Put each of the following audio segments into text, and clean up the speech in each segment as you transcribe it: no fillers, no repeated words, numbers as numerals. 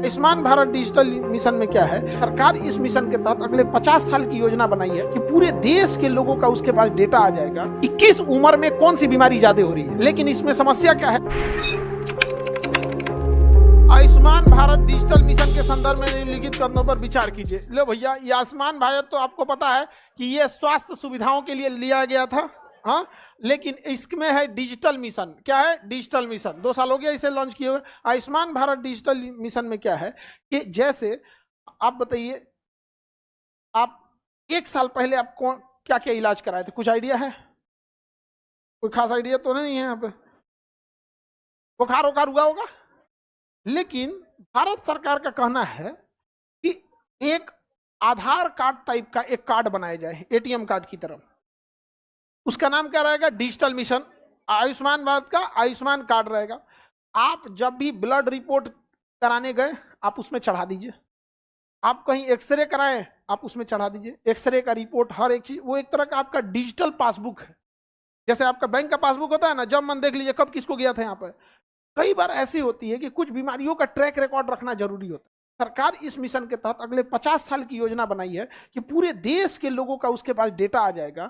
Ayushman Bharat digital mission में क्या है, सरकार इस मिशन के तहत अगले 50 साल की योजना बनाई है कि पूरे देश के लोगों का उसके पास डेटा आ जाएगा कि किस उम्र में कौन सी बीमारी ज्यादा हो रही है। लेकिन इसमें समस्या क्या है, आयुष्मान भारत डिजिटल मिशन के संदर्भ में निम्नलिखित कदमों पर विचार कीजिए। लो भैया, ये आयुष्मान भारत तो आपको पता है कि ये स्वास्थ्य सुविधाओं के लिए लिया गया था, हाँ, लेकिन इसमें है डिजिटल मिशन। क्या है? Digital mission. 2 साल हो गया इसे लॉन्च किए हुए। आयुष्मान भारत डिजिटल मिशन में क्या है कि जैसे आप बताइए, आप 1 साल पहले आप कौन क्या क्या इलाज कराए थे? कुछ आइडिया है? कोई खास आइडिया तो नहीं है यहाँ पे? बुखार वुखार हुआ होगा। लेकिन भारत सरकार का कहना है कि एक आधार कार्ड टाइप का एक कार्ड बनाया जाए, एटीएम कार्ड की तरह। उसका नाम क्या रहेगा? Digital mission. आयुष्मान भारत का आयुष्मान कार्ड रहेगा। आप जब भी ब्लड रिपोर्ट कराने गए, आप उसमें चढ़ा दीजिए। आप कहीं एक्सरे कराएं, आप उसमें चढ़ा दीजिए। एक्सरे का रिपोर्ट, हर एक चीज, वो एक तरह का आपका डिजिटल पासबुक है। जैसे आपका बैंक का पासबुक होता है ना, जब मन देख लीजिए कब किसको गया था। यहाँ पर कई बार ऐसी होती है कि कुछ बीमारियों का ट्रैक रिकॉर्ड रखना जरूरी होता है। सरकार इस मिशन के तहत अगले 50 साल की योजना बनाई है कि पूरे देश के लोगों का उसके पास डेटा आ जाएगा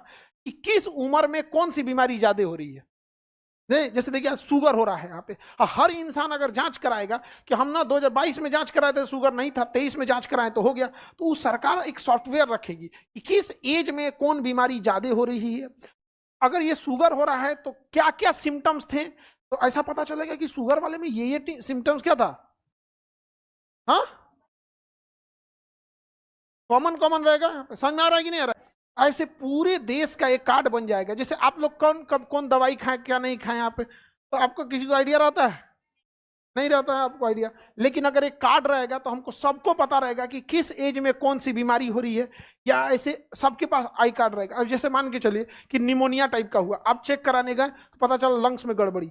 कि किस उम्र में कौन सी बीमारी ज्यादा हो रही है। जैसे देखिए, शुगर हो रहा है यहाँ पे, हर इंसान अगर जांच कराएगा कि हम ना 2022 में जांच कराए थे, शुगर नहीं था, 23 में जांच कराए तो हो गया, तो उस सरकार एक सॉफ्टवेयर रखेगी कि किस एज में कौन बीमारी ज्यादा हो रही है। अगर ये शुगर हो रहा है तो क्या क्या सिम्टम्स थे, तो ऐसा पता चलेगा कि शुगर वाले में ये सिम्टम्स क्या था। हाँ, कॉमन कॉमन रहेगा। समझ में आ रहा है कि नहीं आ रहा है? ऐसे पूरे देश का एक कार्ड बन जाएगा। जैसे आप लोग कौन कब कौन दवाई खाएं, क्या नहीं खाएं यहाँ पे, तो आपको किसी को आइडिया रहता है? नहीं रहता है आपको आइडिया। लेकिन अगर एक कार्ड रहेगा तो हमको सबको पता रहेगा कि किस एज में कौन सी बीमारी हो रही है। या ऐसे सबके पास आई कार्ड रहेगा। अब जैसे मान के चलिए कि निमोनिया टाइप का हुआ, आप चेक कराने गए तो पता चला लंग्स में गड़बड़ी।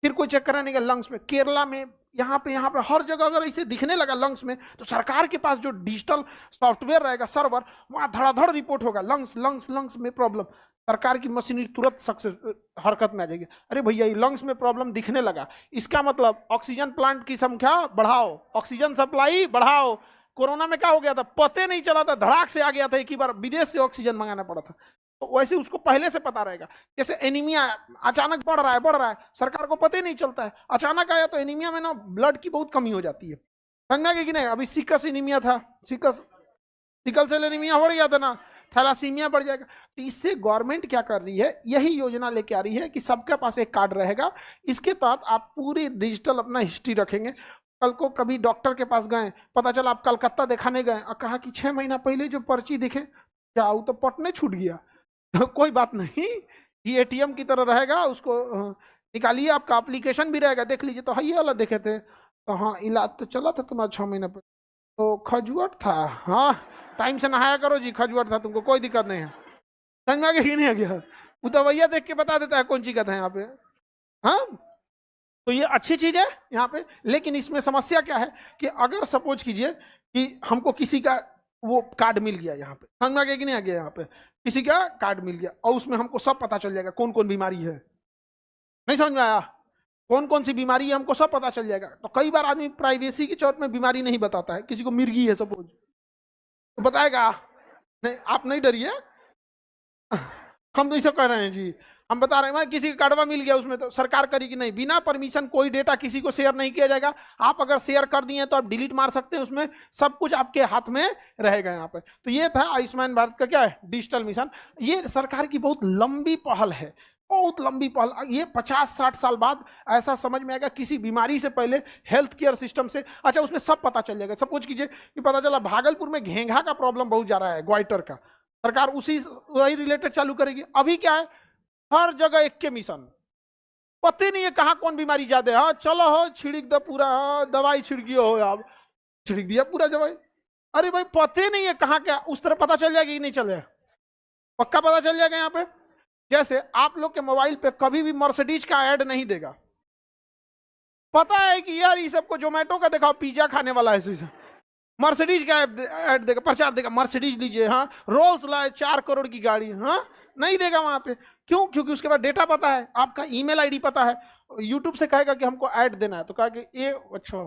फिर कोई चेक कराने गया लंग्स में, केरला में, यहाँ पे हर जगह अगर ऐसे दिखने लगा लंग्स में, तो सरकार के पास जो डिजिटल सॉफ्टवेयर रहेगा, सर्वर, वहां धड़ाधड़ रिपोर्ट होगा, लंग्स लंग्स लंग्स में प्रॉब्लम। सरकार की मशीनरी तुरंत सक्सेस हरकत में आ जाएगी। अरे भैया, ये लंग्स में प्रॉब्लम दिखने लगा, इसका मतलब ऑक्सीजन प्लांट की संख्या बढ़ाओ, ऑक्सीजन सप्लाई बढ़ाओ। कोरोना में क्या हो गया था, पते नहीं चला था, धड़ाक से आ गया था, एक ही बार विदेश से ऑक्सीजन मंगाना पड़ा था। तो वैसे उसको पहले से पता रहेगा। जैसे एनीमिया अचानक बढ़ रहा है, सरकार को पता ही नहीं चलता है, अचानक आया तो एनीमिया में ना ब्लड की बहुत कमी हो जाती है। समझना कि नहीं? अभी सिकस एनीमिया था, सिकल सेल एनीमिया हो गया था ना, थैलासीमिया बढ़ जाएगा। तो इससे गवर्नमेंट क्या कर रही है, यही योजना लेके आ रही है कि सबके पास एक कार्ड रहेगा। इसके तहत आप पूरी डिजिटल अपना हिस्ट्री रखेंगे। कल को कभी डॉक्टर के पास गए, पता चला आप कलकत्ता दिखाने गए और कहा कि 6 महीना पहले जो पर्ची दिखे, क्या वो तो पटने छूट गया। तो कोई बात नहीं, ये एटीएम की तरह रहेगा, उसको निकालिए, आपका एप्लीकेशन भी रहेगा, देख लीजिए। तो हाँ, ये वाला देखे थे, तो हाँ इलाज तो चला था तुम्हारा 6 महीना पहले, तो खजुआट था। हाँ, टाइम से नहाया करो जी, खजुआट था तुमको, कोई दिक्कत नहीं है। समझ में आ गया कि नहीं आ गया? वो तो भैया देख के बता देता है कौन सी कथा है यहाँ पे। हाँ, तो ये अच्छी चीज है यहाँ पे। लेकिन इसमें समस्या क्या है कि अगर सपोज कीजिए कि हमको किसी का वो कार्ड मिल गया, यहाँ पे समझ में आ गया कि नहीं आ गया? यहाँ पे किसी का कार्ड मिल गया और उसमें हमको सब पता चल जाएगा कौन कौन बीमारी है। नहीं समझ में आया? कौन कौन सी बीमारी है हमको सब पता चल जाएगा। तो कई बार आदमी प्राइवेसी के चौथ में बीमारी नहीं बताता है। किसी को मिर्गी है सपोज, तो बताएगा नहीं, आप नहीं डरिए, हम तो ऐसा कह रहे हैं जी, हम बता रहे हैं किसी का कार्डवा मिल गया, उसमें तो सरकार करेगी नहीं, बिना परमिशन कोई डेटा किसी को शेयर नहीं किया जाएगा। आप अगर शेयर कर दिए तो आप डिलीट मार सकते हैं, उसमें सब कुछ आपके हाथ में रहेगा यहाँ पर। तो ये था आयुष्मान भारत का क्या है, डिजिटल मिशन। ये सरकार की बहुत लंबी पहल है, बहुत लंबी पहल। ये 50-60 साल बाद ऐसा समझ में आएगा किसी बीमारी से पहले हेल्थ केयर सिस्टम से, अच्छा उसमें सब पता चल जाएगा। सपोज कीजिए कि पता चला भागलपुर में घेंघा का प्रॉब्लम बहुत जा रहा है, ग्वाइटर का, सरकार वही रिलेटेड चालू करेगी। अभी क्या है, हर जगह एक के मिशन, पता नहीं है कहाँ कौन बीमारी ज्यादा है। हाँ चलो हो छिड़क दो पूरा, दवाई छिड़कियो हो, आप छिड़क दिया पूरा दवाई। अरे भाई, पता नहीं है कहाँ क्या, उस तरह पता चल जाएगा कि नहीं चल जाएगा? पक्का पता चल जाएगा यहाँ पे। जैसे आप लोग के मोबाइल पे कभी भी मर्सिडीज का ऐड नहीं देगा, पता है कि यार ये सबको जोमेटो का दिखाओ, पिज्जा खाने वाला है, मर्सिडीज का ऐड देगा, प्रचार देगा, मर्सिडीज लीजिए, हाँ रोल्स लाए 4 करोड़ की गाड़ी, हाँ नहीं देगा वहां पे। क्यों? क्योंकि उसके बाद डेटा पता है, आपका ईमेल आईडी पता है। यूट्यूब से कहेगा कि हमको ऐड देना है, तो कहा कि ये अच्छा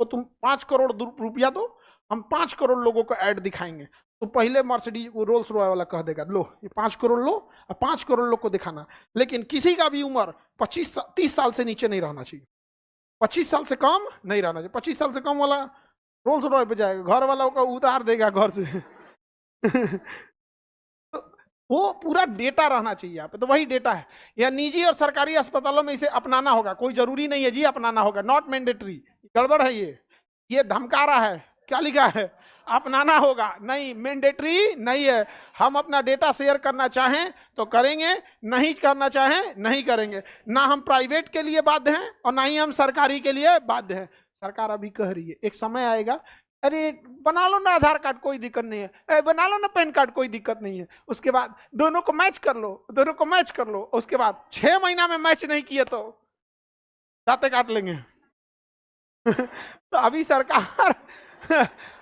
वो तुम 5 करोड़ रुपया दो, हम 5 करोड़ लोगों को ऐड दिखाएंगे। तो पहले मर्सिडीज रोल्स रॉय वाला कह देगा लो ये 5 करोड़ लो और 5 करोड़ लोग को दिखाना। लेकिन किसी का भी उम्र 30 साल से नीचे नहीं रहना चाहिए, 25 साल से कम नहीं रहना चाहिए। 25 साल से कम वाला रोल्स रॉय पे जाएगा, घर वाला को उतार देगा घर से। तो वो पूरा डेटा रहना चाहिए यहाँ पे। तो वही डेटा है, या निजी और सरकारी अस्पतालों में इसे अपनाना होगा, कोई जरूरी नहीं है जी अपनाना होगा, नॉट मैंडेटरी। गड़बड़ है ये धमका रहा है, क्या लिखा है अपनाना होगा, नहीं मैंडेटरी नहीं है। हम अपना डेटा शेयर करना चाहें तो करेंगे, नहीं करना चाहें नहीं करेंगे। ना हम प्राइवेट के लिए बाध्य हैं और ना ही हम सरकारी के लिए बाध्य हैं। सरकार अभी कह रही है एक समय आएगा, अरे बना लो ना आधार कार्ड कोई दिक्कत नहीं है, अरे बना लो ना पैन कार्ड कोई दिक्कत नहीं है, उसके बाद दोनों को मैच कर लो, दोनों को मैच कर लो, उसके बाद 6 महीना में मैच नहीं किए तो दांते काट लेंगे। तो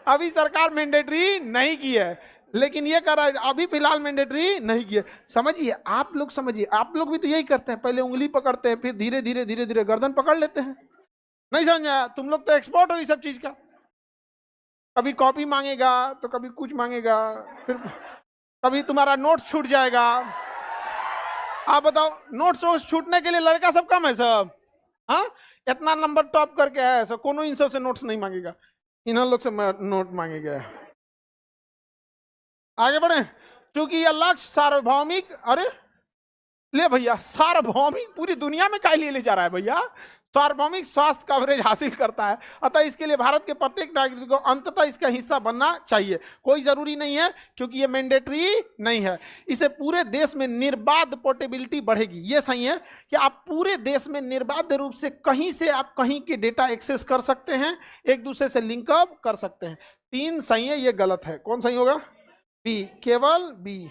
अभी सरकार मैंडेटरी नहीं की है, लेकिन ये कर रहा है अभी फिलहाल मैंडेटरी नहीं की है। समझिए आप लोग, समझिए आप लोग भी तो यही करते हैं, पहले उंगली पकड़ते हैं, फिर धीरे धीरे गर्दन पकड़ लेते हैं। नहीं समझ आया? तुम लोग तो एक्सपर्ट हो इस सब चीज का। कभी कॉपी मांगेगा तो कभी कुछ मांगेगा, फिर कभी तुम्हारा नोट्स छूट जाएगा। आप बताओ नोट्स छूटने के लिए लड़का सब कम है सब, हाँ इतना नंबर टॉप करके है सब, कोनो इन सब से नोट्स नहीं मांगेगा, इन लोग से नोट मांगेगा। आगे बढ़े, क्योंकि यह लक्ष्य सार्वभौमिक, अरे ले भैया सार्वभौमिक पूरी दुनिया में क्या लिए ले जा रहा है भैया, सार्वभौमिक स्वास्थ्य कवरेज हासिल करता है। अतः इसके लिए भारत के प्रत्येक नागरिक को अंततः इसका हिस्सा बनना चाहिए। कोई जरूरी नहीं है क्योंकि ये मैंडेटरी नहीं है। इसे पूरे देश में निर्बाध पोर्टेबिलिटी बढ़ेगी। ये सही है कि आप पूरे देश में निर्बाध रूप से कहीं से आप कहीं के डेटा एक्सेस कर सकते हैं, एक दूसरे से लिंकअप कर सकते हैं। 3 सही है, ये गलत है। कौन सही होगा? बी, केवल बी।